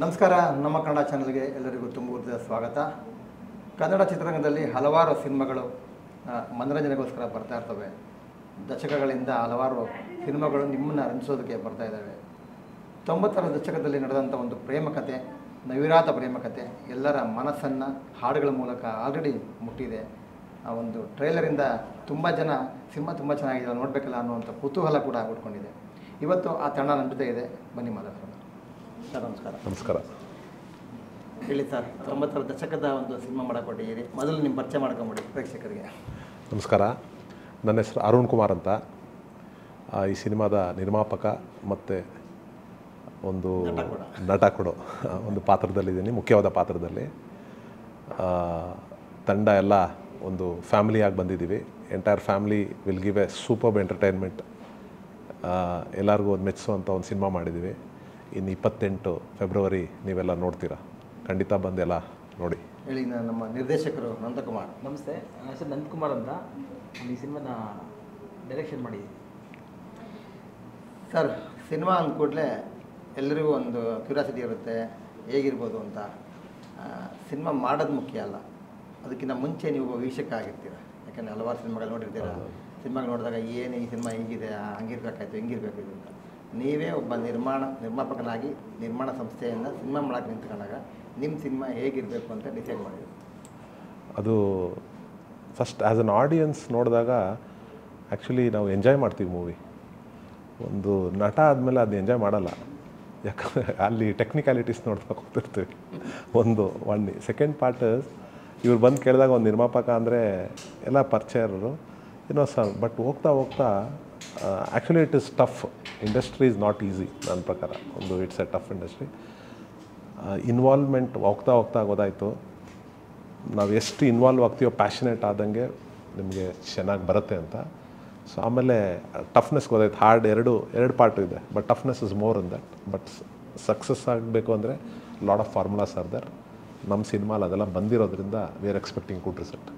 ನಮಸ್ಕಾರ. ನಮ್ಮ ಕನ್ನಡ ಚಾನಲ್ಗೆ ಎಲ್ಲರಿಗೂ ತುಂಬ ಸ್ವಾಗತ. ಕನ್ನಡ ಚಿತ್ರರಂಗದಲ್ಲಿ ಹಲವಾರು ಸಿನಿಮಾಗಳು ಮನೋರಂಜನೆಗೋಸ್ಕರ ಬರ್ತಾ ಇರ್ತವೆ. ದಶಕಗಳಿಂದ ಹಲವಾರು ಸಿನಿಮಾಗಳು ನಿಮ್ಮನ್ನು ರಂಜಿಸೋದಕ್ಕೆ ಬರ್ತಾ ಇದ್ದಾವೆ. 90ರ ದಶಕದಲ್ಲಿ ನಡೆದಂಥ ಒಂದು ಪ್ರೇಮಕತೆ, ನವಿರಾದ ಪ್ರೇಮಕತೆ ಎಲ್ಲರ ಮನಸ್ಸನ್ನು ಹಾಡುಗಳ ಮೂಲಕ ಆಲ್ರೆಡಿ ಮುಟ್ಟಿದೆ. ಆ ಒಂದು ಟ್ರೈಲರಿಂದ ತುಂಬ ಜನ ಸಿನಿಮಾ ತುಂಬ ಚೆನ್ನಾಗಿದೆ, ನೋಡಬೇಕಲ್ಲ ಅನ್ನುವಂಥ ಕುತೂಹಲ ಕೂಡ ಹುಟ್ಕೊಂಡಿದೆ. ಇವತ್ತು ಆ ತಂಡ ನನ್ನ ಜೊತೆ ಇದೆ, ಬನ್ನಿ ಮಾತಾಡೋಣ. ಸರ್ ನಮಸ್ಕಾರ. ನಮಸ್ಕಾರ. ಹೇಳಿ ಸರ್, 90ರ ದಶಕದ ಒಂದು ಸಿನಿಮಾ ಮಾಡಿಕೊಟ್ಟಿದ್ದೀರಿ. ಮೊದಲು ನಿಮ್ಮ ಪರಿಚಯ ಮಾಡ್ಕೊಂಬಿಡಿ ಪ್ರೇಕ್ಷಕರಿಗೆ. ನಮಸ್ಕಾರ, ನನ್ನ ಹೆಸರು ಅರುಣ್ ಕುಮಾರ್ ಅಂತ. ಈ ಸಿನಿಮಾದ ನಿರ್ಮಾಪಕ ಮತ್ತು ಒಂದು ನಟ ಕೂಡ ಒಂದು ಪಾತ್ರದಲ್ಲಿದ್ದೀನಿ, ಮುಖ್ಯವಾದ ಪಾತ್ರದಲ್ಲಿ. ತಂಡ ಎಲ್ಲ ಒಂದು ಫ್ಯಾಮಿಲಿಯಾಗಿ ಬಂದಿದ್ದೀವಿ. Entire family will give A superb entertainment. ಎಲ್ಲರಿಗೂ ಒಂದು ಮೆಚ್ಚಿಸುವಂಥ ಒಂದು ಸಿನಿಮಾ ಮಾಡಿದ್ದೀವಿ. ಇನ್ನು 28 ಫೆಬ್ರವರಿ ನೀವೆಲ್ಲ ನೋಡ್ತೀರಾ, ಖಂಡಿತ ಬಂದೆಲ್ಲ ನೋಡಿ. ಹೇಳಿ, ನಮ್ಮ ನಿರ್ದೇಶಕರು ನಂದಕುಮಾರ್. ನಮಸ್ತೆ, ನನ್ನ ಹೆಸರು ನಂದಕುಮಾರ್ ಅಂತ. ಈ ಸಿನಿಮಾನ ಡೈರೆಕ್ಷನ್ ಮಾಡಿದ್ದೀನಿ. ಸರ್, ಸಿನಿಮಾ ಅಂದ ಕೂಡಲೇ ಎಲ್ಲರಿಗೂ ಒಂದು ಕ್ಯೂರಿಯಾಸಿಟಿ ಇರುತ್ತೆ, ಹೇಗಿರ್ಬೋದು ಅಂತ. ಸಿನಿಮಾ ಮಾಡೋದು ಮುಖ್ಯ ಅಲ್ಲ, ಅದಕ್ಕಿಂತ ಮುಂಚೆ ನೀವು ವೀಕ್ಷಕ ಆಗಿರ್ತೀರ. ಯಾಕಂದರೆ ಹಲವಾರು ಸಿನಿಮಾಗಳು ನೋಡಿರ್ತೀರ. ಸಿನಿಮಾಗಳು ನೋಡಿದಾಗ ಏನು ಈ ಸಿನಿಮಾ ಹೀಗಿದೆ, ಹಂಗಿರ್ಬೇಕಾಯ್ತು, ಹಿಂಗಿರ್ಬೇಕು ಇದು ಅಂತ. ನೀವೇ ಒಬ್ಬ ನಿರ್ಮಾಪಕನಾಗಿ ನಿರ್ಮಾಣ ಸಂಸ್ಥೆಯನ್ನು ಸಿನಿಮಾ ಮಾಡೋಕ್ಕೆ ನಿಂತ್ಕೊಂಡಾಗ ನಿಮ್ಮ ಸಿನಿಮಾ ಹೇಗಿರಬೇಕು ಅಂತ ಡಿಸೈಡ್ ಮಾಡಿದ್ರು? ಅದು ಫಸ್ಟ್ ಆ್ಯಸ್ ಅನ್ ಆಡಿಯನ್ಸ್ ನೋಡಿದಾಗ ಆ್ಯಕ್ಚುಲಿ ನಾವು ಎಂಜಾಯ್ ಮಾಡ್ತೀವಿ ಮೂವಿ. ಒಂದು ನಟ ಆದಮೇಲೆ ಅದು ಎಂಜಾಯ್ ಮಾಡಲ್ಲ, ಯಾಕಂದರೆ ಅಲ್ಲಿ ಟೆಕ್ನಿಕ್ಯಾಲಿಟೀಸ್ ನೋಡ್ತಾ ಹೋಗ್ತಿರ್ತೀವಿ. ಒಂದು ಸೆಕೆಂಡ್ ಪಾರ್ಟ್ ಇವ್ರು ಬಂದು ಕೇಳಿದಾಗ ಒಂದು ನಿರ್ಮಾಪಕ ಅಂದರೆ ಎಲ್ಲ ಪರಿಚಯರು ಏನೋ ಸರ್. ಬಟ್ ಹೋಗ್ತಾ actually it is tough. Industry is not easy ನನ್ನ ಪ್ರಕಾರ. ಒಂದು it's A tough industry. Involvement ಹೋಗ್ತಾ ಗೊತ್ತಾಯಿತು, ನಾವು ಎಷ್ಟು ಇನ್ವಾಲ್ವ್ ಆಗ್ತೀವೋ ಪ್ಯಾಷನೇಟ್ ಆದಂಗೆ ನಿಮಗೆ ಚೆನ್ನಾಗಿ ಬರುತ್ತೆ ಅಂತ. ಸೊ ಆಮೇಲೆ ಟಫ್ನೆಸ್ ಗೊತ್ತಾಯ್ತು. ಹಾರ್ಡ್ ಎರಡು ಪಾರ್ಟು ಇದೆ, but toughness is more in that. But success ಆಗಬೇಕು ಅಂದರೆ lot of formulas are there. ನಮ್ಮ ಸಿನಿಮಾಲ್ ಅದೆಲ್ಲ ಬಂದಿರೋದ್ರಿಂದ we are expecting good result.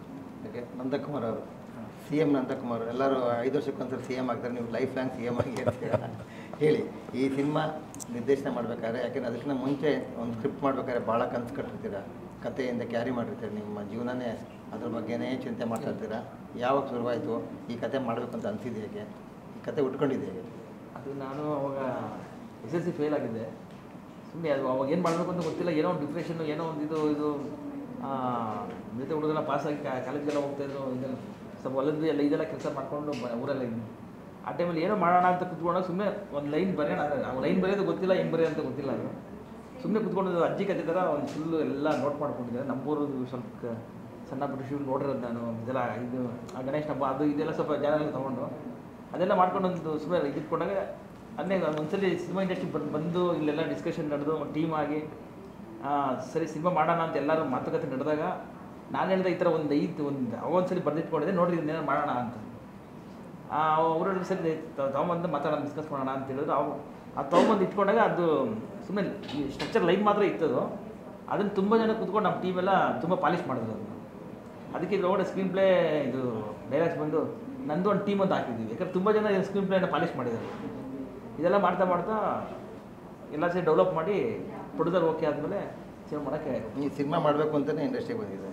Okay, Nandakumar ಅವರು CM ನಂದಕುಮಾರ್ ಎಲ್ಲರೂ 5 ವರ್ಷಕ್ಕೊಂದ್ಸರಿ CM ಆಗ್ತಾರೆ, ನೀವು ಲೈಫ್ ಲಾಂಗ್ CM ಆಗಿ ಇರ್ತೀರ. ಹೇಳಿ, ಈ ಸಿನಿಮಾ ನಿರ್ದೇಶನ ಮಾಡಬೇಕಾದ್ರೆ, ಯಾಕೆಂದರೆ ಅದಕ್ಕಿಂತ ಮುಂಚೆ ಒಂದು ಸ್ಕ್ರಿಪ್ಟ್ ಮಾಡಬೇಕಾದ್ರೆ ಭಾಳ ಕನಸು ಕಟ್ಟಿರ್ತೀರ, ಕಥೆಯಿಂದ ಕ್ಯಾರಿ ಮಾಡಿರ್ತೀರ, ನಿಮ್ಮ ಜೀವನನೇ ಅದ್ರ ಬಗ್ಗೆನೇ ಚಿಂತೆ ಮಾಡ್ತಾ ಇರ್ತೀರ. ಯಾವಾಗ ಶುರುವಾಯಿತು ಈ ಕತೆ ಮಾಡಬೇಕು ಅಂತ ಅನಿಸಿದೆ? ಹೇಗೆ ಈ ಕತೆ ಉಟ್ಕೊಂಡಿದೆ? ಹೇಗೆ ಅದು ನಾನು ಅವಾಗ SSLC ಫೇಲ್ ಆಗಿದ್ದೆ. ಸುಮ್ಮನೆ ಅದು ಅವಾಗ ಏನು ಮಾಡಬೇಕು ಅಂತ ಗೊತ್ತಿಲ್ಲ. ಏನೋ ಒಂದು ಡಿಪ್ರೆಷನ್ನು, ಏನೋ ಒಂದು ಇದು ಜೊತೆ ಹುಡುಗರೆಲ್ಲ ಪಾಸಾಗಿ ಕಾಲೇಜ್ಗೆಲ್ಲ ಹೋಗ್ತಾಯಿದ್ರು. ಇದೆಲ್ಲ ಸ್ವಲ್ಪ ಹೊಲದ್ದು ಎಲ್ಲ ಇದೆಲ್ಲ ಕೆಲಸ ಮಾಡಿಕೊಂಡು ಊರೆಲ್ಲ ಇದ್ದೀನಿ. ಆ ಟೈಮಲ್ಲಿ ಏನೋ ಮಾಡೋಣ ಅಂತ ಕುತ್ಕೊಂಡಾಗ ಸುಮ್ಮನೆ ಒಂದು ಲೈನ್ ಬರೆಯೋಣ. ಲೈನ್ ಬರೆಯೋದು ಗೊತ್ತಿಲ್ಲ, ಹೆಂಗೆ ಬರೆಯೋದು ಅಂತ ಗೊತ್ತಿಲ್ಲ. ಅದು ಸುಮ್ಮನೆ ಕುತ್ಕೊಂಡು ಅಜ್ಜಿ ಕತೆ ಥರ ಒಂದು ಫುಲ್ಲು ಎಲ್ಲ ನೋಟ್ ಮಾಡ್ಕೊಂಡಿದ್ದೆ. ನಮ್ಮೂರು ಸ್ವಲ್ಪ ಸಣ್ಣ ಪುಟ್ಟ ಶೂ ನೋಡಿರೋದು ನಾನು. ಇದೆಲ್ಲ ಇದು ಗಣೇಶ ಹಬ್ಬ ಅದು ಇದೆಲ್ಲ ಸ್ವಲ್ಪ ಜನ ಎಲ್ಲ ತೊಗೊಂಡು ಅದೆಲ್ಲ ಮಾಡ್ಕೊಂಡು ಒಂದು ಸುಮ್ಮನೆ ಇಟ್ಕೊಂಡಾಗ ಅನ್ನೇ ಒಂದ್ಸಲಿ ಸಿನಿಮಾ ಇಂಡಸ್ಟ್ರಿ ಬಂದು ಇಲ್ಲೆಲ್ಲ ಡಿಸ್ಕಷನ್ ನಡೆದು ಒಂದು ಟೀಮ್ ಆಗಿ ಸರಿ ಸಿನಿಮಾ ಮಾಡೋಣ ಅಂತ ಎಲ್ಲರೂ ಮಾತುಕತೆ ನಡೆದಾಗ ನಾನು ಹೇಳಿದೆ ಈ ಥರ ಅವೊಂದ್ಸಲಿ ಬರೆದಿಟ್ಕೊಂಡಿದ್ದೆ, ನೋಡ್ರಿ ಇದನ್ನೇನೋ ಮಾಡೋಣ ಅಂತ. ಅವರು ಸರಿ ತೊಗೊಂಬಂದು ಮಾತಾಡೋಣ, ಡಿಸ್ಕಸ್ ಮಾಡೋಣ ಅಂತ ಹೇಳಿದ್ರು. ಅದು ತೊಗೊಂಬಂದು ಇಟ್ಕೊಂಡಾಗ ಅದು ಸುಮ್ಮನೆ ಈ ಸ್ಟ್ರಕ್ಚರ್ ಲೈನ್ ಮಾತ್ರ ಇತ್ತದು. ಅದನ್ನು ತುಂಬ ಜನ ಕೂತ್ಕೊಂಡು ನಮ್ಮ ಟೀಮೆಲ್ಲ ತುಂಬ ಪಾಲಿಷ್ ಮಾಡಿದ್ರು ಅದನ್ನು. ಅದಕ್ಕೆ ಇದ್ರೊಳಗಡೆ ಸ್ಕ್ರೀನ್ ಪ್ಲೇ ಇದು ಡೈಲಾಗ್ಸ್ ಬಂದು ನಂದು ಒಂದು ಟೀಮ್ ಅಂತ ಹಾಕಿದ್ದೀವಿ. ಯಾಕಂದ್ರೆ ತುಂಬ ಜನ ಸ್ಕ್ರೀನ್ ಪ್ಲೇನ ಪಾಲಿಷ್ ಮಾಡಿದ್ದಾರೆ. ಇದೆಲ್ಲ ಮಾಡ್ತಾ ಎಲ್ಲ ಸೇರಿ ಡೆವಲಪ್ ಮಾಡಿ ಪ್ರೊಡ್ಯೂಸರ್ ಓಕೆ ಆದಮೇಲೆ ಸಿನಿಮಾ ಮಾಡೋಕ್ಕೆ. ಈ ಸಿನಿಮಾ ಮಾಡಬೇಕು ಅಂತಲೇ ಇಂಡಸ್ಟ್ರಿಗೆ ಬಂದಿದ್ದೆ.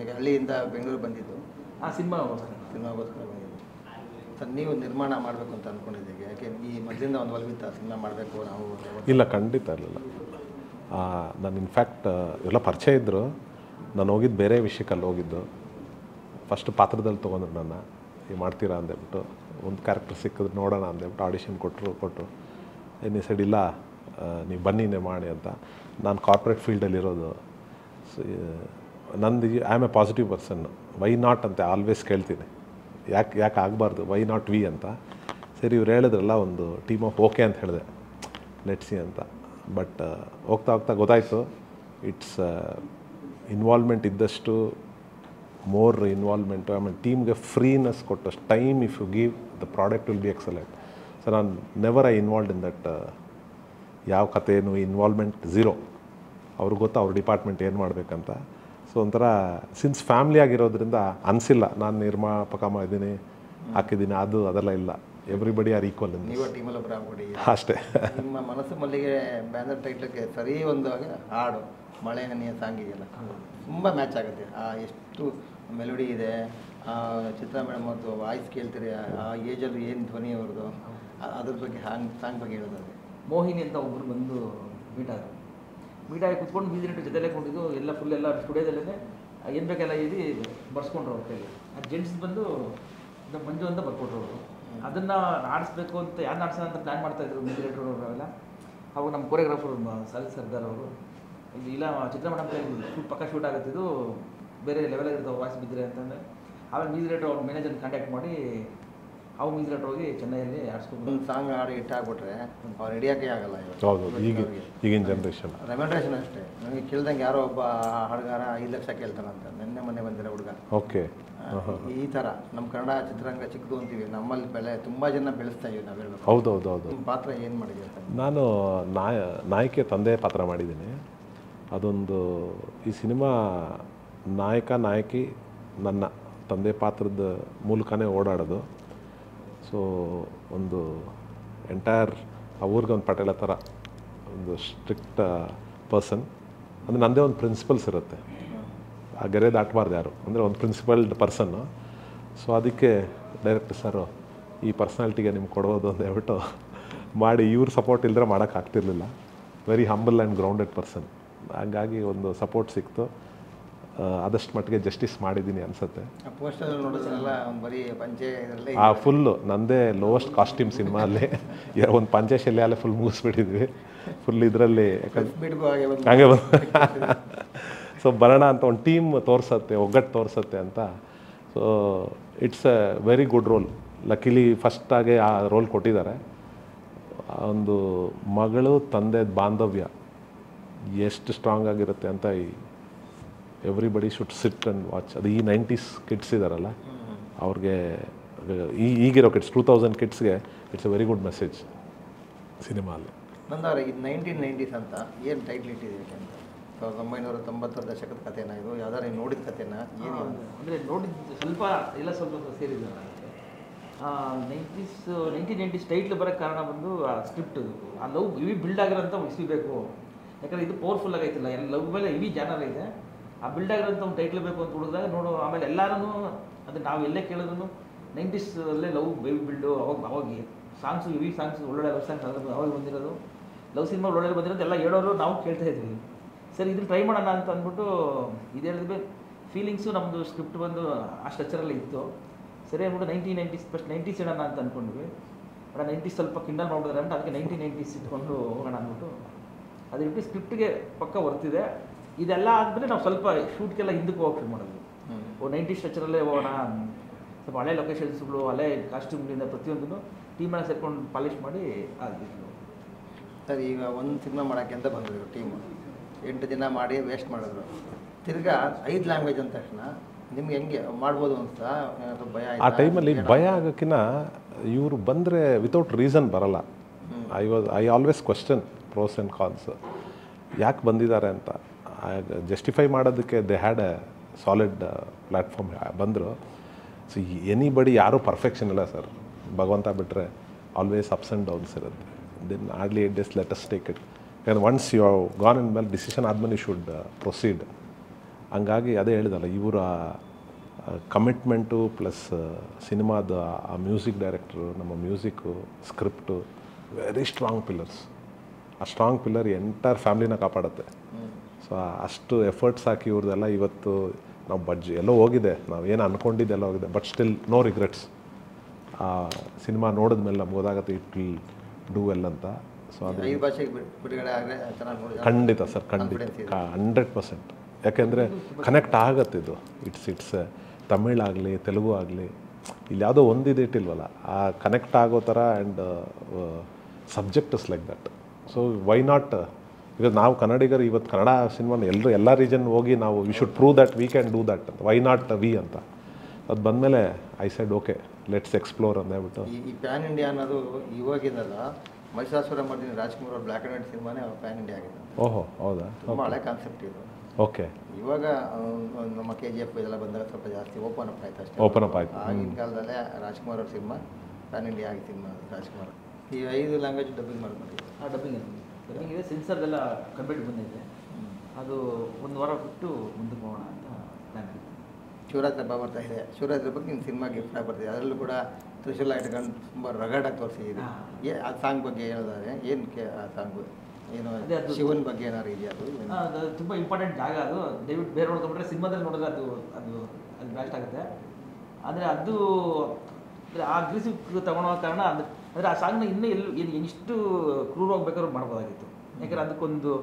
ಈಗ ಹಳ್ಳಿಯಿಂದ ಬೆಂಗಳೂರು ಬಂದಿದ್ದು ಸಿನಿಮಾಗೋಸ್ಕರ ಬಂದಿದ್ದು. ಸರ್, ನೀವು ನಿರ್ಮಾಣ ಮಾಡಬೇಕು ಅಂತ ಅಂದ್ಕೊಂಡಿದ್ದೀವಿ? ಯಾಕೆ ಈ ಮೊದಲಿಂದ ಒಂದು ಒಲವಿತ್ತ ಸಿನಿಮಾ ಮಾಡಬೇಕು ನಾವು? ಇಲ್ಲ, ಖಂಡಿತ ಇರಲಿಲ್ಲ. ನಾನು ಇನ್ಫ್ಯಾಕ್ಟ್ ಎಲ್ಲ ಪರಿಚಯ ಇದ್ದರು. ನಾನು ಹೋಗಿದ್ದು ಬೇರೆ ವಿಷಯಕ್ಕಲ್ಲಿ ಹೋಗಿದ್ದು. ಫಸ್ಟ್ ಪಾತ್ರದಲ್ಲಿ ತೊಗೊಂಡ್ರು ನನ್ನ, ಮಾಡ್ತೀರಾ ಅಂದೇಳ್ಬಿಟ್ಟು. ಒಂದು ಕ್ಯಾರೆಕ್ಟರ್ ಸಿಕ್ಕಿದ್ರೆ ನೋಡೋಣ ಅಂದೇಳ್ಬಿಟ್ಟು ಆಡಿಷನ್ ಕೊಟ್ಟರು. ಏನು ಸೈಡ್ ಇಲ್ಲ, ನೀವು ಬನ್ನಿನೇ ಮಾಡಿ ಅಂತ. ನಾನು ಕಾರ್ಪೊರೇಟ್ ಫೀಲ್ಡಲ್ಲಿರೋದು. ನಂದು I am A positive person. Why not ಅಂತ ಆಲ್ವೇಸ್ ಕೇಳ್ತೀನಿ, ಯಾಕೆ ಆಗಬಾರ್ದು, ವೈ ನಾಟ್ ವಿ ಅಂತ. ಸರಿ, ಇವ್ರು ಹೇಳಿದ್ರಲ್ಲ ಒಂದು ಟೀಮ್ ಆಫ್ ಓಕೆ ಅಂತ ಹೇಳಿದೆ, ಲೆಟ್ಸಿ ಅಂತ. ಬಟ್ ಹೋಗ್ತಾ ಗೊತ್ತಾಯಿತು, ಇಟ್ಸ್ ಇನ್ವಾಲ್ವ್ಮೆಂಟ್ ಇದ್ದಷ್ಟು ಮೋರ್ ಇನ್ವಾಲ್ವ್ಮೆಂಟು. ಆಮೇಲೆ ಟೀಮ್ಗೆ ಫ್ರೀನೆಸ್ ಕೊಟ್ಟಷ್ಟು time if you give the product will be excellent. So ನಾನು ನೆವರ್ ಇನ್ವಾಲ್ವ್ಡ್ ಇನ್ ದಟ್. ಯಾವ ಕಥೆಯೂ ಇನ್ವಾಲ್ವ್ಮೆಂಟ್ ಝೀರೋ. ಅವ್ರಿಗೆ ಗೊತ್ತಾ ಅವ್ರ ಡಿಪಾರ್ಟ್ಮೆಂಟ್ ಏನು ಮಾಡಬೇಕಂತ. ಸೊ ಒಂಥರ ಸಿನ್ಸ್ ಫ್ಯಾಮ್ಲಿ ಆಗಿರೋದ್ರಿಂದ ಅನಿಸಿಲ್ಲ ನಾನು ನಿರ್ಮಾಪಕ ಇದ್ದೀನಿ ಹಾಕಿದ್ದೀನಿ ಅದೆಲ್ಲ ಇಲ್ಲ. ಎವ್ರಿಬಡಿ ಆರ್ ಈಕ್ವಲ್ ಇನ್ ನೀವು ಟೀಮಲ್ಲಿ ಒಬ್ಬರು ಆಗ್ಬಿಡಿ. ಅಷ್ಟೇ. ನಿಮ್ಮ ಮನಸ್ಸು ಮಲ್ಲಿಗೆ ಬ್ಯಾನರ್ ಟೈಟ್ಲಕ್ಕೆ ಸರಿ ಒಂದು ಹಾಡು ಮಳೆ ಹನಿಯ ಸಾಂಗ್ ಇದೆಯಲ್ಲ, ತುಂಬ ಮ್ಯಾಚ್ ಆಗುತ್ತೆ. ಎಷ್ಟು ಮೆಲೋಡಿ ಇದೆ, ಚಿತ್ರಾ ಮೇಡಮ್ ಅವ್ರದ್ದು ವಾಯ್ಸ್ ಕೇಳ್ತೀರಿ, ಆ ಏಜಲ್ಲಿ ಏನು ಧ್ವನಿ ಅವ್ರದ್ದು, ಅದ್ರ ಬಗ್ಗೆ ಸಾಂಗ್ ಬಗ್ಗೆ ಹೇಳೋದಾದ್ರೆ. ಮೋಹಿನಿ ಅಂತ ಒಬ್ಬರು ಬಂದು ಮೀಟ್ ಆಗಿ ಕುತ್ಕೊಂಡು ಮ್ಯೂಸಿಕ್ ಜೊತೆಲೇ ಕೊಂಡಿದ್ದು ಎಲ್ಲ ಫುಲ್ ಎಲ್ಲ ಸ್ಟುಡಿಯೋದಲ್ಲೇ ಏನು ಬೇಕೆಲ್ಲ ಹೇಳಿ ಬರ್ಸ್ಕೊಂಡ್ರು ಅವ್ರ ಕೈಲಿ. ಆ ಜೆಂಟ್ಸ್ ಬಂದು ನಮ್ಮ ಮಂಜು ಅಂತ ಬರ್ಕೊಟ್ರು ಅವರು. ಅದನ್ನು ಆಡಿಸ್ಬೇಕು ಅಂತ ಯಾರು ಆಡ್ಸೋಣ ಅಂತ ಪ್ಲ್ಯಾನ್ ಮಾಡ್ತಾಯಿದ್ರು ಮ್ಯೂಸಿಕ್ ಅವರೆಲ್ಲ. ಅವಾಗ ನಮ್ಮ ಕೊರಿಯೋಗ್ರಾಫರ್ ಸಾಲಿ ಸರ್ದಾರ್ ಅವರು ಇಲ್ಲಿ ಇಲ್ಲ ಚಿತ್ರ ಮೇಡಮ್ ಪಕ್ಕ ಶೂಟ್ ಆಗುತ್ತಿದ್ದು ಬೇರೆ ಲೆವೆಲಾಗಿರ್ತಾವೆ ವಾಯ್ಸ್ ಬಿದ್ದರೆ ಅಂತಂದರೆ ಆಮೇಲೆ ಮ್ಯೂಸಿಕ್ ಅವ್ರ ಮ್ಯಾನೇಜರ್ ಕಾಂಟ್ಯಾಕ್ಟ್ ಮಾಡಿ ಅವು ಮ್ಯೂಸಿಕ್ ಹೋಗಿ ಚೆನ್ನೈಯಲ್ಲಿ ಆಡಿಸ್ಕೊಂಡು ಒಂದು ಸಾಂಗ್ ಹಾಡು ಇಟ್ಟಾಗ್ಬಿಟ್ರೆ ಅವ್ರು ಹಿಡಿಯೋಕ್ಕೆ ಆಗಲ್ಲ. ಹೌದು, ಈಗಿನ ಜನ್ರೇಷನ್ ರೆಮ್ಯುನರೇಷನ್ ಅಷ್ಟೇ. ನನಗೆ ಕೇಳ್ದಂಗೆ ಯಾರೋ ಒಬ್ಬ ಹಾಡುಗಾರ 5 ಲಕ್ಷ ಕೇಳ್ತಾನಂತ, ಮೊನ್ನೆ ಬಂದಿರೋ ಹುಡುಗ. ಓಕೆ. ಈ ಥರ ನಮ್ಮ ಕನ್ನಡ ಚಿತ್ರರಂಗ ಚಿಕ್ಕದು ಅಂತೀವಿ, ನಮ್ಮಲ್ಲಿ ಬೆಲೆ ತುಂಬ ಜನ ಬೆಳೆಸ್ತಾ ಇದೀವಿ ನಾವು ಹೇಳ್ಬೇಕು. ಹೌದು. ನಿಮ್ಮ ಪಾತ್ರ ಏನು ಮಾಡಿದೆ ಅಂತ? ನಾನು ನಾಯಕಿ ತಂದೆ ಪಾತ್ರ ಮಾಡಿದ್ದೀನಿ. ಅದೊಂದು ಈ ಸಿನಿಮಾ ನಾಯಕಿ ನನ್ನ ತಂದೆ ಪಾತ್ರದ ಮೂಲಕನೇ ಓಡಾಡೋದು. ಸೊ ಒಂದು ಎಂಟೈರ್ ಆ ಊರಿಗೆ ಒಂದು ಪಟೇಲ ಥರ ಒಂದು ಸ್ಟ್ರಿಕ್ಟ್ ಪರ್ಸನ್. ಅಂದರೆ ನನ್ನದೇ ಒಂದು ಪ್ರಿನ್ಸಿಪಲ್ಸ್ ಇರುತ್ತೆ, ಆ ಗೆರೆ ದಾಟಬಾರ್ದು ಯಾರು, ಅಂದರೆ ಒಂದು ಪ್ರಿನ್ಸಿಪಲ್ಡ್ ಪರ್ಸನ್ನು. ಸೊ ಅದಕ್ಕೆ ಡೈರೆಕ್ಟ್ ಸರು ಈ ಪರ್ಸ್ನಾಲಿಟಿಗೆ ನಿಮ್ಗೆ ಕೊಡೋದು ಅಂತ ಹೇಳ್ಬಿಟ್ಟು ಮಾಡಿ, ಇವ್ರ ಸಪೋರ್ಟ್ ಇಲ್ಲದ್ರೆ ಮಾಡೋಕ್ಕಾಗ್ತಿರ್ಲಿಲ್ಲ. Very humble and grounded person. ಹಾಗಾಗಿ ಒಂದು ಸಪೋರ್ಟ್ ಸಿಕ್ತು. ಆದಷ್ಟು ಮಟ್ಟಿಗೆ ಜಸ್ಟಿಸ್ ಮಾಡಿದ್ದೀನಿ ಅನಿಸುತ್ತೆ. ಪೋಸ್ಟರ್ ನೋಡೋದನ್ನೆಲ್ಲ ಒಂದು ಬರೀ ಪಂಚೆ ಇದರಲ್ಲೇ ಫುಲ್ಲು ನನ್ನದೇ ಲೋವೆಸ್ಟ್ ಕಾಸ್ಟ್ಯೂಮ್ ಸಿನಿಮಾ ಅಲ್ಲಿ ಒಂದು ಪಂಚೆ ಶೆಲೆ ಅಲ್ಲೇ ಫುಲ್ ಮುಗಿಸ್ಬಿಟ್ಟಿದ್ವಿ. ಫುಲ್ ಇದರಲ್ಲಿ ಹಾಗೆ ಸೊ ಬರೋಣ ಅಂತ ಒಂದು ಟೀಮ್ ತೋರಿಸತ್ತೆ, ಒಗ್ಗಟ್ಟು ತೋರಿಸತ್ತೆ ಅಂತ. So it's a very good role. Luckily ಫಸ್ಟಾಗೆ ಆ ರೋಲ್ ಕೊಟ್ಟಿದ್ದಾರೆ. ಒಂದು ಮಗಳು ತಂದೆ ಬಾಂಧವ್ಯ ಎಷ್ಟು ಸ್ಟ್ರಾಂಗ್ ಆಗಿರುತ್ತೆ ಅಂತ everybody should sit and watch. ಅದು ಈ 90s ಕಿಡ್ಸ್ ಇದ್ದಾರಲ್ಲ ಅವ್ರಿಗೆ, ಈಗಿರೋ ಕಿಡ್ಸ್ 2000 ಕಿಡ್ಸ್ಗೆ it's a very good message cinema ಅಲ್ಲಿ. ನಂದಾರೆ ಇದು 1990s ಅಂತ ಏನು ಟೈಟ್ಲ್ ಇಟ್ಟಿದ್ದೀವಿ ಅಂತ? 1990 ದಶಕದ ಕಥೆನಾ ಇದು? ಯಾವ್ದಾರು ನೀವು ನೋಡಿದ ಕಥೆನಾ? ಏನು ಅಂದರೆ ನೋಡಿದ್ದು ಸ್ವಲ್ಪ ಸೇರಿದ್ದೆ. 1990s ಟೈಟ್ಲ್ ಬರೋಕ್ಕೆ ಕಾರಣ ಬಂದು ಆ ಸ್ಕ್ರಿಪ್ಟ್, ಆ ಲವ್ ಇವಿ ಬಿಲ್ಡ್ ಆಗಿರೋಂಥ ಉಳಿಸಬೇಕು. ಯಾಕಂದರೆ ಇದು ಪವರ್ಫುಲ್ ಆಗೈತಿಲ್ಲ, ಎಲ್ಲ ಲವ್ ಮೇಲೆ ಇವಿ ಜಾನರ್ ಇದೆ. ಆ ಬಿಲ್ಡ್ ಆಗಿರೋಂಥ ಒಂದು ಟೈಟ್ಲ್ ಬೇಕು ಅಂತ ಹುಡುಗಿದಾಗ ನೋಡು. ಆಮೇಲೆ ಎಲ್ಲರೂ ಅದು ನಾವು ಎಲ್ಲೇ ಕೇಳಿದ್ರು 90s ಅಲ್ಲೇ ಲವ್ ಬೇಬಿ ಬಿಲ್ಡು. ಅವಾಗ ಸಾಂಗ್ಸು ಇವಿ ಸಾಂಗ್ಸ್ ಒಳ್ಳೊಳ್ಳೆ ಲವ್ ಸಾಂಗ್ಸ್ ಅವಾಗ ಬಂದಿರೋದು, ಲವ್ ಸಿನಿಮಾ ಒಳ್ಳೊಳ್ಳೆ ಬಂದಿರೋದು ಎಲ್ಲ ಹೇಳೋರು ನಾವು ಕೇಳ್ತಾ ಇದ್ವಿ. ಸರಿ ಇದನ್ನು ಟ್ರೈ ಮಾಡೋಣ ಅಂತ ಅಂದ್ಬಿಟ್ಟು ಇದು ಹೇಳಿದ್ವಿ. ಫೀಲಿಂಗ್ಸು ನಮ್ಮದು ಸ್ಕ್ರಿಪ್ಟ್ ಬಂದು ಆ ಸ್ಟ್ರಕ್ಚರಲ್ಲಿ ಇತ್ತು. ಸರಿ ಅಂದ್ಬಿಟ್ಟು 1990s ಫಸ್ಟ್ 90s ಇಡೋಣ ಅಂತ ಅಂದ್ಕೊಂಡ್ವಿ. ಬಟ್ 90s ಸ್ವಲ್ಪ ಕಿಂಡಲ್ ಮಾಡಿದ್ರೆ ಅಂತ ಅದಕ್ಕೆ 1990s ಇಟ್ಕೊಂಡು ಹೋಗೋಣ ಅಂದ್ಬಿಟ್ಟು ಅದು ಇಟ್ಟು ಸ್ಕ್ರಿಪ್ಟಿಗೆ ಪಕ್ಕ ಬರ್ತಿದೆ. ಇದೆಲ್ಲ ಆದಮೇಲೆ ನಾವು ಸ್ವಲ್ಪ ಶೂಟ್ಗೆಲ್ಲ ಹಿಂದಕ್ಕೆ ಹೋಗಿ ಶುರು ಮಾಡಿದ್ವಿ. 90s ಸ್ಟ್ರಕ್ಚರಲ್ಲೇ ಹೋಗೋಣ, ಸ್ವಲ್ಪ ಹಳೆ ಲೊಕೇಶನ್ಸ್ಗಳು, ಹಳೆ ಕಾಸ್ಟ್ಯೂಮ್ಗಳಿಂದ ಪ್ರತಿಯೊಂದನ್ನು ಟೀಮನ್ನು ಸೇರ್ಕೊಂಡು ಪಾಲಿಷ್ ಮಾಡಿ ಆಗಿತ್ತು. ಸರ್, ಈಗ ಒಂದು ಸಿನಿಮಾ ಮಾಡೋಕ್ಕೆ ಅಂತ ಬಂದರು ಟೀಮು, 8 ದಿನ ಮಾಡಿ ವೇಸ್ಟ್ ಮಾಡಿದ್ರು. ತಿರ್ಗಾ 5 ಲ್ಯಾಂಗ್ವೇಜ್ ಅಂದ ತಕ್ಷಣ ನಿಮ್ಗೆ ಹೆಂಗೆ ಮಾಡ್ಬೋದು ಅಂತ ಭಯ? ಆ ಟೈಮಲ್ಲಿ ಭಯ ಆಗೋಕ್ಕಿಂತ ಇವರು ಬಂದರೆ ವಿತೌಟ್ ರೀಸನ್ ಬರಲ್ಲ. I always question pros and cons, ಯಾಕೆ ಬಂದಿದ್ದಾರೆ ಅಂತ ಜಸ್ಟಿಫೈ ಮಾಡೋದಕ್ಕೆ they had a solid platform ಬಂದರು. ಸೊ ಎನಿಬಡಿ ಯಾರೂ ಪರ್ಫೆಕ್ಷನ್ ಇಲ್ಲ ಸರ್, ಭಗವಂತ ಬಿಟ್ಟರೆ ಆಲ್ವೇಸ್ ಅಪ್ಸ್ ಆ್ಯಂಡ್ ಡೌನ್ಸ್ ಇರುತ್ತೆ. Then hardly 8 days let us take it. ಯಾಕಂದ್ರೆ ಒನ್ಸ್ ಯು ಗಾನ್ ಇನ್ ಮೇಲೆ ಡಿಸಿಷನ್ ಆದಮೇಲೆ ಯು ಶುಡ್ ಪ್ರೊಸೀಡ್. ಹಂಗಾಗಿ ಅದೇ ಹೇಳಿದಲ್ಲ, ಇವರ ಕಮಿಟ್ಮೆಂಟು ಪ್ಲಸ್ ಸಿನಿಮಾದ ಆ ಮ್ಯೂಸಿಕ್ ಡೈರೆಕ್ಟ್ರು, ನಮ್ಮ music, script very strong pillars. ಆ ಸ್ಟ್ರಾಂಗ್ ಪಿಲ್ಲರ್ ಎಂಟೈರ್ ಫ್ಯಾಮ್ಲಿನ ಕಾಪಾಡುತ್ತೆ. ಸೊ ಅಷ್ಟು ಎಫರ್ಟ್ಸ್ ಹಾಕಿ ಇವ್ರದ್ದೆಲ್ಲ ಇವತ್ತು ನಾವು ಎಲ್ಲೋ ಹೋಗಿದೆ, ನಾವು ಏನು ಅಂದ್ಕೊಂಡಿದ್ದೆಲ್ಲ ಹೋಗಿದೆ. But still no regrets. ಆ ಸಿನಿಮಾ ನೋಡಿದ್ಮೇಲೆ ನಮ್ಗೆ ಗೊತ್ತಾಗುತ್ತೆ ಇಟ್ ವಿಲ್ ಡೂ ವೆಲ್ ಅಂತ. ಸೊ ಅದು ಖಂಡಿತ ಸರ್, ಖಂಡಿತ 100%. ಯಾಕೆಂದರೆ ಕನೆಕ್ಟ್ ಆಗತ್ತೆ ಇದು. ಇಟ್ಸ್ ತಮಿಳಾಗಲಿ ತೆಲುಗು ಆಗಲಿ, ಇಲ್ಲಿ ಯಾವುದೋ ಒಂದಿದೆ ಇಟ್ಟಿಲ್ವಲ್ಲ, ಆ ಕನೆಕ್ಟ್ ಆಗೋ ಥರ. And subject is like that. So why not? Because ನಾವು ಕನ್ನಡಿಗರು ಇವತ್ತು ಕನ್ನಡ ಸಿನಿಮಾನ ಎಲ್ಲ ರೀಜನ್ ಹೋಗಿ ನಾವು we should prove that we can do that ಅಂತ. ವೈ ನಾಟ್ ವಿ ಅಂತ ಅದು ಬಂದಮೇಲೆ I said okay let's explore ಅಂತ ಹೇಳ್ಬಿಟ್ಟು. ಈ ಪ್ಯಾನ್ ಇಂಡಿಯಾ ಅನ್ನೋದು ಇವಾಗಿಂದಲ್ಲ, ಮಹಿಷಾಸುರ ಮರ್ದಿನಿ ರಾಜ್ಕುಮಾರ್ ಅವ್ರ ಬ್ಲ್ಯಾಕ್ ಆ್ಯಂಡ್ ವೈಟ್ ಸಿನಿಮಾನೇ ಪ್ಯಾನ್ ಇಂಡಿಯಾ ಆಗಿದೆ. ಓಹೋ, ಹೌದಾ? ತುಂಬ ಹಳೆ ಕಾನ್ಸೆಪ್ಟ್ ಇದು. ಓಕೆ. ಇವಾಗ ನಮ್ಮ KGF ಇದೆಲ್ಲ ಬಂದಾಗ ಸ್ವಲ್ಪ ಜಾಸ್ತಿ ಓಪನ್ ಅಪ್ ಆಯ್ತು ಅಷ್ಟೇ. ಓಪನ್ ಅಪ್ ಆಯ್ತು. ಆಗಿನ ಕಾಲದಲ್ಲೇ ರಾಜ್ಕುಮಾರ್ ಅವ್ರ ಸಿನಿಮಾ ಪ್ಯಾನ್ ಇಂಡಿಯಾ ಆಗಿ ಸಿನಿಮಾ ರಾಜ್ಕುಮಾರ್ ಈ 5 ಲ್ಯಾಂಗ್ವೇಜ್ ಡಬ್ಬಿಂಗ್ ಮಾಡ್ಕೊಂಡು ಡಬ್ಬಿಂಗ್ ಇದೆ ಸೆನ್ಸರ್ದೆಲ್ಲ ಕಂಪ್ಲೀಟ್ ಬಂದಿದೆ. ಅದು ಒಂದು ವಾರ ಬಿಟ್ಟು ಮುಂದಕ್ಕೆ ಹೋಗೋಣ ಅಂತ ಪ್ಲ್ಯಾನ್ ಇದೆ. ಶಿವರಾತ್ರಿ ಹಬ್ಬ ಬರ್ತಾ ಇದೆ. ಶಿವರಾತ್ರಿ ಬಗ್ಗೆ ನಿಮ್ಮ ಸಿನಿಮಾ ಗಿಫ್ಟ್ ಆಗಿ ಬರ್ತಿದೆ. ಅದರಲ್ಲೂ ಕೂಡ ತ್ರಿಶೂಲ ಇಟ್ಕೊಂಡು ತುಂಬ ರಗಡಾಗಿ ತೋರಿಸಿದ್ದೀರಿ. ಆ ಸಾಂಗ್ ಬಗ್ಗೆ ಹೇಳೋದಾದ್ರೆ ಏನಕ್ಕೆ ಆ ಸಾಂಗು ಏನೋ ಶಿವನ ಬಗ್ಗೆ ಏನಾದ್ರು ಇದೆಯಾ? ಅದು ತುಂಬ ಇಂಪಾರ್ಟೆಂಟ್ ಜಾಗ. ಅದು ದಯವಿಟ್ಟು ಬೇರೆ ನೋಡ್ಕೊಂಡ್ರೆ ಸಿನಿಮಾದಲ್ಲಿ ನೋಡಿದ್ರೆ ಅದು ಅದು ಅದು ಬ್ಲಾಸ್ಟ್ ಆಗುತ್ತೆ. ಆದರೆ ಅದು ಅಂದರೆ ಆ ಅಗ್ರೆಸಿವ್ ತಗೊಳ್ಳೋ ಕಾರಣ ಅಂದರೆ ಆ ಸಾಂಗ್ನ ಇನ್ನೂ ಎಷ್ಟು ಕ್ರೂರ ಹೋಗ್ಬೇಕಾದ್ರೂ ಮಾಡ್ಬೋದಾಗಿತ್ತು. ಯಾಕಂದರೆ ಅದಕ್ಕೊಂದು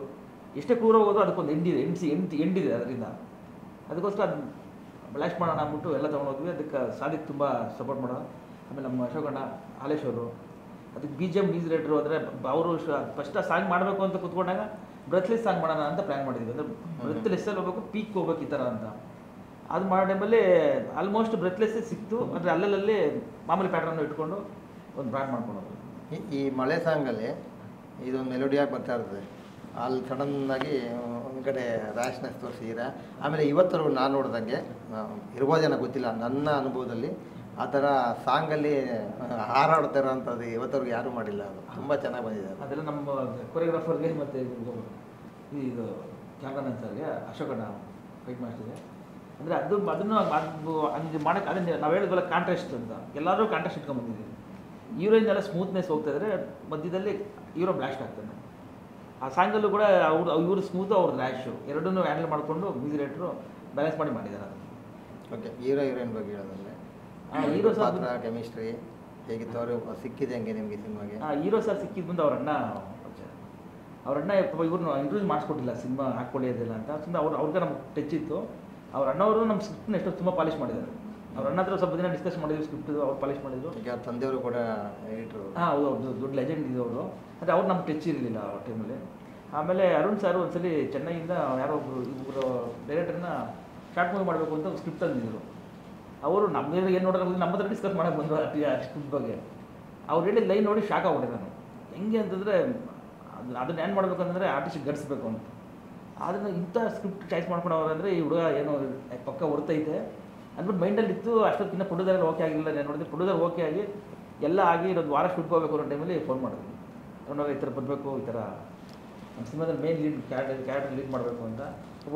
ಎಷ್ಟೇ ಕ್ರೂರ ಹೋಗೋದು ಅದಕ್ಕೊಂದು ಎಂಡಿದೆ ಅದರಿಂದ. ಅದಕ್ಕೋಸ್ಕರ ಅದು ಬ್ಲಾಸ್ಟ್ ಮಾಡೋಣ ಅಂದ್ಬಿಟ್ಟು ಎಲ್ಲ ತೊಗೊಂಡೋದ್ವಿ. ಅದಕ್ಕೆ ಸಾದಿಕ್ ತುಂಬ ಸಪೋರ್ಟ್ ಮಾಡೋಣ. ಆಮೇಲೆ ನಮ್ಮ ಅಶೋಕಣ್ಣ ಹಾಲೇಶ್ ಅವರು ಅದಕ್ಕೆ BGM ಮ್ಯೂಸಿಕ್ ಡೈರೆಕ್ಟರು ಅಂದರೆ ಅವರು ಫಸ್ಟ್ ಆ ಸಾಂಗ್ ಮಾಡಬೇಕು ಅಂತ ಕೂತ್ಕೊಂಡಾಗ ಬ್ರೆತ್ಲೆಸ್ ಸಾಂಗ್ ಮಾಡೋಣ ಅಂತ ಪ್ಲ್ಯಾನ್ ಮಾಡಿದ್ವಿ. ಅಂದರೆ ಬ್ರೆತ್ಲೆಸ್ಸಲ್ಲಿ ಹೋಗ್ಬೇಕು, ಪೀಕ್ ಹೋಗ್ಬೇಕು ಈ ಥರ ಅಂತ. ಅದು ಮಾಡೋ ಟೈಮಲ್ಲಿ ಆಲ್ಮೋಸ್ಟ್ ಬ್ರೆತ್ಲೆಸ್ಸೇ ಸಿಕ್ತು. ಅಂದರೆ ಅಲ್ಲಲ್ಲಿ ಮಾಮೂಲಿ ಪ್ಯಾಟ್ರನ್ನು ಇಟ್ಕೊಂಡು ಒಂದು ಬ್ರ್ಯಾಂಡ್ ಮಾಡ್ಕೊಳೋದು. ಈ ಮಳೆ ಸಾಂಗಲ್ಲಿ ಇದೊಂದು ಮೆಲೋಡಿಯಾಗಿ ಬರ್ತಾ ಇರ್ತದೆ. ಅಲ್ಲಿ ಸಡನ್ನಾಗಿ ಒಂದು ಕಡೆ ರ್ಯಾಶ್ನೆಸ್ ತೋರಿಸಿದ್ದೀರಾ. ಆಮೇಲೆ ಇವತ್ತರೆಗೂ ನಾನು ನೋಡ್ದಂಗೆ ಇರ್ಬೋದೇನೋ ಗೊತ್ತಿಲ್ಲ, ನನ್ನ ಅನುಭವದಲ್ಲಿ ಆ ಥರ ಸಾಂಗಲ್ಲಿ ಹಾರಾಡ್ತಾ ಇರೋಂಥದ್ದು ಇವತ್ತರೆಗೂ ಯಾರೂ ಮಾಡಿಲ್ಲ. ಅದು ತುಂಬ ಚೆನ್ನಾಗಿ ಬಂದಿದೆ. ಅದೆಲ್ಲ ನಮ್ಮ ಕೊರಿಯೋಗ್ರಾಫರ್ಗೆ ಮತ್ತು ಇದು ಕ್ಯಾಮ್ರಾಮನ್ ಸರ್ಗೆ ಅಶೋಕಣ್ಣ ಫೈಟ್ ಮಾಡ್ತಿದೆ. ಅಂದರೆ ಅದನ್ನು ಹಂಗೆ ಮಾಡೋಕ್ಕೆ ಅದನ್ನು ನಾವು ಹೇಳಿದ್ವಲ್ಲ ಕಾಂಟ್ರಾಸ್ಟ್ ಅಂತ, ಎಲ್ಲರೂ ಕಾಂಟ್ರಾಸ್ಟ್ ಇಟ್ಕೊಂಡ್ಬಂದಿದ್ದೀವಿ. ಹೀರೋಯಿನ್ ಎಲ್ಲ ಸ್ಮೂತ್ನೆಸ್ ಹೋಗ್ತಾಯಿದ್ರೆ ಮಧ್ಯದಲ್ಲಿ ಹೀರೋ ಬ್ಲಾಸ್ಟ್ ಆಗ್ತಾನೆ. ಆ ಸಾಂಗಲ್ಲೂ ಕೂಡ ಇವರು ಸ್ಮೂತು, ಅವ್ರ ರ್ಯಾಶು ಎರಡನ್ನೂ ಹ್ಯಾಂಡಲ್ ಮಾಡಿಕೊಂಡು ಮ್ಯೂಸಿಕ್ ಡೈರೆಕ್ಟ್ರು ಬ್ಯಾಲೆನ್ಸ್ ಮಾಡಿದ್ದಾರೆ ಅದನ್ನು. ಓಕೆ, ಹೀರೋಯಿನ್ ಬಗ್ಗೆ ಹೇಳೋದಂದರೆ ಹೀರೋ ಪಾತ್ರ ಕೆಮಿಸ್ಟ್ರಿ ಹೇಗಿತ್ತು? ಅವರು ಸಿಕ್ಕಿದೆ ಹಂಗೆ ನಿಮಗೆ ಸಿನಿಮಾಗೆ? ಹೀರೋ ಸರ್ ಸಿಕ್ಕಿದ್ದು ಬಂದು ಅವ್ರಣ್ಣ ಇವ್ರನ್ನ ಇಂಟ್ರೊಡ್ಯೂಸ್ ಮಾಡಿಸ್ಕೊಟ್ಟಿಲ್ಲ ಸಿನಿಮಾ ಹಾಕ್ಕೊಳ್ಳಿ ಅದಿಲ್ಲ ಅಂತ. ಸುಮ್ಮನೆ ಅವ್ರಿಗೆ ನಮ್ಗೆ ಟಚ್ ಇತ್ತು. ಅವ್ರ ಅಣ್ಣವರು ನಮ್ಮ ಸ್ಕ್ರಿಪ್ಟ್ನ ಎಷ್ಟೋ ತುಂಬ ಪಾಲಿಷ್ ಮಾಡಿದ್ದಾರೆ. ಅವ್ರ ಅಣ್ಣ ಹತ್ರ ಸ್ವಲ್ಪ ದಿನ ಡಿಸ್ಕಸ್ ಮಾಡಿದ್ವಿ, ಸ್ಕ್ರಿಪ್ಟ್ ಅವ್ರು ಪಾಲಿಷ್ ಮಾಡಿದ್ರು. ಈಗ ಅವ್ರ ತಂದೆಯವರು ಕೂಡ ಎಡಿಟ್ರು. ಹೌದು, ದೊಡ್ಡ ಲೆಜೆಂಡ್ ಇದ್ದವರು. ಅಂದರೆ ಅವ್ರು ನಮ್ಗೆ ಟಚ್ ಇರಲಿಲ್ಲ ಆ ಟೈಮಲ್ಲಿ. ಆಮೇಲೆ ಅರುಣ್ ಸರ್ ಒಂದ್ಸಲಿ ಚೆನ್ನೈಯಿಂದ ಯಾರೋ ಇಬ್ಬರು ಡೈರೆಕ್ಟರ್ನ ಶಾರ್ಟ್ ಮೂವಿ ಮಾಡಬೇಕು ಅಂತ ಒಂದು ಸ್ಕ್ರಿಪ್ಟ್ ತಂದಿದ್ರು. ಅವರು ನಮ್ಮ ಏನು ನೋಡೋದು ನಮ್ಮ ಹತ್ರ ಡಿಸ್ಕಸ್ ಮಾಡೋಕ್ಕೆ ಬಂದರು ಆ ಸ್ಕ್ರಿಪ್ಟ್ ಬಗ್ಗೆ. ಅವ್ರು ಹೇಳಿದ ಲೈನ್ ನೋಡಿ ಶಾಕ್ ಆಗ್ಬಿಟ್ಟೆ ನಾನು. ಹೆಂಗೆ ಅಂತಂದರೆ ಅದನ್ನ ಏನು ಮಾಡಬೇಕಂತಂದರೆ ಆರ್ಟಿಸ್ಟ್ ಗಡಿಸ್ಬೇಕು ಅಂತ. ಅದನ್ನು ಇಂಥ ಸ್ಕ್ರಿಪ್ಟ್ ಚಾಯ್ಸ್ ಮಾಡ್ಕೊಂಡು ಅವರಂದರೆ ಈ ಹುಡುಗ ಏನೋ ಪಕ್ಕ ಹೊರ್ತೈತೆ ಅಂದ್ಬಿಟ್ಟು ಮೈಂಡಲ್ಲಿತ್ತು. ಅಷ್ಟೊತ್ತಿನ ಪ್ರೊಡ್ಯೂಸರ್ ಓಕೆ ಆಗಿಲ್ಲ. ನಾನು ನೋಡಿದ್ರೆ ಪ್ರೊಡ್ಯೂಸರ್ ಓಕೆ ಆಗಿ ಎಲ್ಲ ಆಗಿ ಇನ್ನೊಂದು ವಾರ ಶೂಟ್ ಹೋಗಬೇಕು ಅನ್ನೋ ಟೈಮಲ್ಲಿ ಫೋನ್ ಮಾಡಿದ್ರು. ನೋಡೋವಾಗ ಈ ಥರ ಬರಬೇಕು, ಈ ಥರ ನಮ್ಮ ಸಿನಿಮಾದಲ್ಲಿ ಮೇನ್ ಕ್ಯಾರೆಕ್ಟರ್ ಲೀಡ್ ಮಾಡಬೇಕು ಅಂತ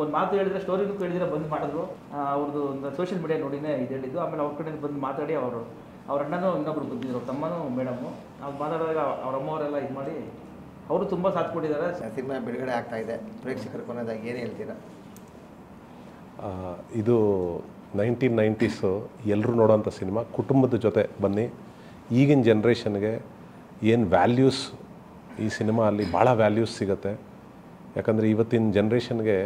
ಒಂದು ಮಾತು ಹೇಳಿದ್ರೆ, ಸ್ಟೋರಿನೂ ಕೇಳಿದ್ರೆ ಬಂದು ಮಾಡಿದ್ರು. ಅವ್ರದ್ದು ಒಂದು ಸೋಷಿಯಲ್ ಮೀಡಿಯಾ ನೋಡಿನೇ ಇದು ಹೇಳಿದ್ದು. ಆಮೇಲೆ ಅವ್ರ ಕಡೆಯಿಂದ ಬಂದು ಮಾತಾಡಿ ಅವ್ರ ಅಣ್ಣನೂ ಇನ್ನೊಬ್ರು ಬಂದಿದ್ರು, ಅವ್ರ ತಮ್ಮನೂ ಮೇಡಮ್ಮು. ನಾವು ಮಾತಾಡಿದಾಗ ಅವ್ರ ಅಮ್ಮವರೆಲ್ಲ ಇದು ಮಾಡಿ ಅವರು ತುಂಬ ಸಾಥ್ ಕೊಟ್ಟಿದ್ದಾರೆ. ಸಿನಿಮಾ ಬಿಡುಗಡೆ ಆಗ್ತಾ ಇದೆ, ಪ್ರೇಕ್ಷಕರು ಕೊನೆಯದಾಗಿ ಏನು ಹೇಳ್ತೀರಾ? ಇದು 1990s ಎಲ್ಲರೂ ನೋಡೋಂಥ ಸಿನಿಮಾ. ಕುಟುಂಬದ ಜೊತೆ ಬನ್ನಿ. ಈಗಿನ ಜನ್ರೇಷನ್ಗೆ ಏನು ವ್ಯಾಲ್ಯೂಸ್ ಈ ಸಿನಿಮಾ ಅಲ್ಲಿ ಭಾಳ ವ್ಯಾಲ್ಯೂಸ್ ಸಿಗುತ್ತೆ. ಯಾಕಂದರೆ ಇವತ್ತಿನ ಜನ್ರೇಷನ್ಗೆ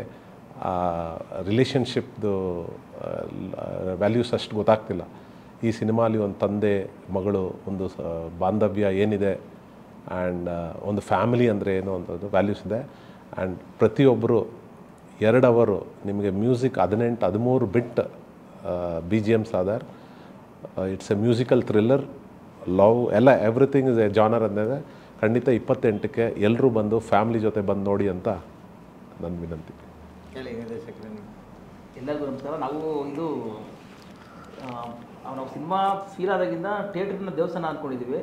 ರಿಲೇಷನ್ಶಿಪ್ದು ವ್ಯಾಲ್ಯೂಸ್ ಅಷ್ಟು ಗೊತ್ತಾಗ್ತಿಲ್ಲ. ಈ ಸಿನಿಮಾಲಿ ಒಂದು ತಂದೆ ಮಗಳು ಒಂದು ಬಾಂಧವ್ಯ ಏನಿದೆ ಆ್ಯಂಡ್ ಒಂದು ಫ್ಯಾಮಿಲಿ ಅಂದರೆ ಏನು ಅಂಥದ್ದು ವ್ಯಾಲ್ಯೂಸ್ ಇದೆ. ಆ್ಯಂಡ್ ಪ್ರತಿಯೊಬ್ಬರು 2 ಅವರು ನಿಮಗೆ music 18-13 bit BGMs Aadhaar. It's A musical thriller, love ಎಲ್ಲ ಎವ್ರಿಥಿಂಗ್ ಇಸ್ ಎ ಜಾನರ್ ಅಂದಿದೆ. ಖಂಡಿತ 28ಕ್ಕೆ ಎಲ್ಲರೂ ಬಂದು ಫ್ಯಾಮಿಲಿ ಜೊತೆ ಬಂದು ನೋಡಿ ಅಂತ ನನ್ನ ವಿನಂತಿ. ಹೇಳಿ ನಿರ್ದೇಶಕರೇ. ಎಲ್ಲರಿಗೂ ನಮಸ್ಕಾರ. ನಾವು ಸಿನಿಮಾ ಫೀಲ್ ಆದಾಗಿಂದ ಥಿಯೇಟ್ರಿನ ದೇವಸ್ಥಾನ ಅಂದ್ಕೊಂಡಿದ್ದೀವಿ.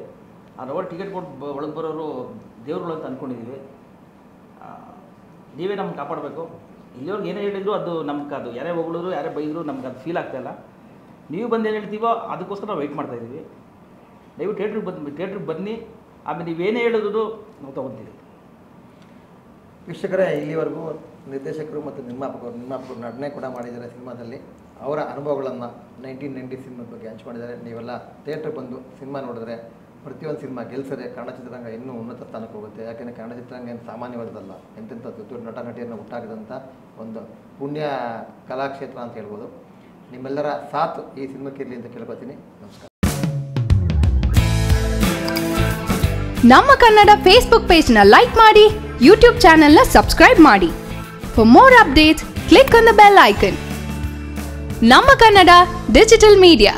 ಅವ್ರ ಟಿಕೆಟ್ ಕೊಟ್ಟು ಒಳಗೆ ಬರೋರು ದೇವ್ರುಗಳು ಅಂತ ಅಂದ್ಕೊಂಡಿದ್ದೀವಿ. ನೀವೇ ನಮ್ಗೆ ಕಾಪಾಡಬೇಕು. ಇಲ್ಲಿಯವ್ರಿಗೆ ಏನೇ ಹೇಳಿದ್ರು ಅದು ನಮ್ಗೆ ಅದು ಯಾರೇ ಹೊಗಳಿದ್ರು ಯಾರೇ ಬೈದರು ನಮ್ಗೆ ಅದು ಫೀಲ್ ಆಗ್ತಾಯಿಲ್ಲ. ನೀವು ಬಂದು ಏನು ಹೇಳ್ತೀವೋ ಅದಕ್ಕೋಸ್ಕರ ನಾವು ವೆಯ್ಟ್ ಮಾಡ್ತಾಯಿದ್ದೀವಿ. ದಯವಿಟ್ಟು ಥಿಯೇಟ್ರಿಗೆ ಬನ್ನಿ. ಆಮೇಲೆ ನೀವೇನೇ ಹೇಳಿದ್ರು ನಾವು ತೊಗೊತೀವಿ. ವೀಕ್ಷಕರೇ, ಇಲ್ಲಿವರೆಗೂ ನಿರ್ದೇಶಕರು ಮತ್ತು ನಿರ್ಮಾಪಕರು ನಟನೆ ಕೂಡ ಮಾಡಿದ್ದಾರೆ ಸಿನಿಮಾದಲ್ಲಿ. ಅವರ ಅನುಭವಗಳನ್ನು 1990 ಸಿನಿಮಾ ಬಗ್ಗೆ ಹಂಚ್ಕೊಂಡಿದ್ದಾರೆ. ನೀವೆಲ್ಲ ಥಿಯೇಟ್ರಿಗೆ ಬಂದು ಸಿನಿಮಾ ನೋಡಿದ್ರೆ ಪ್ರತಿಯೊಂದು ಸಿನಿಮಾ ಗೆಲ್ಸದೆ ಕನ್ನಡ ಚಿತ್ರರಂಗ ಇನ್ನೂ ಉನ್ನತ ಸ್ಥಾನಕ್ಕೆ ಹೋಗುತ್ತೆ. ಯಾಕೆಂದರೆ ಕನ್ನಡ ಚಿತ್ರರಂಗ ಏನು ಸಾಮಾನ್ಯವಾದಲ್ಲ. ಎಂತೆಂಥ ದೊಡ್ಡ ನಟ ನಟಿಯನ್ನು ಹುಟ್ಟಾಕಿದಂಥ ಒಂದು ಪುಣ್ಯ ಕಲಾಕ್ಷೇತ್ರ ಅಂತ ಹೇಳ್ಬೋದು. ನಿಮ್ಮೆಲ್ಲರ ಸಾಥ್ ಈ ಸಿನಿಮಾಕ್ಕಿರಲಿ ಅಂತ ಕೇಳ್ಕೊತೀನಿ. ನಮಸ್ಕಾರ. ನಮ್ಮ ಕನ್ನಡ ಫೇಸ್ಬುಕ್ ಪೇಜ್ ನ ಲೈಕ್ ಮಾಡಿ, ಯೂಟ್ಯೂಬ್ ಚಾನೆಲ್ ನ ಸಬ್ಸ್ಕ್ರೈಬ್ ಮಾಡಿ. For more updates click on the bell icon. ನಮ್ಮ ಕನ್ನಡ ಡಿಜಿಟಲ್ ಮೀಡಿಯಾ.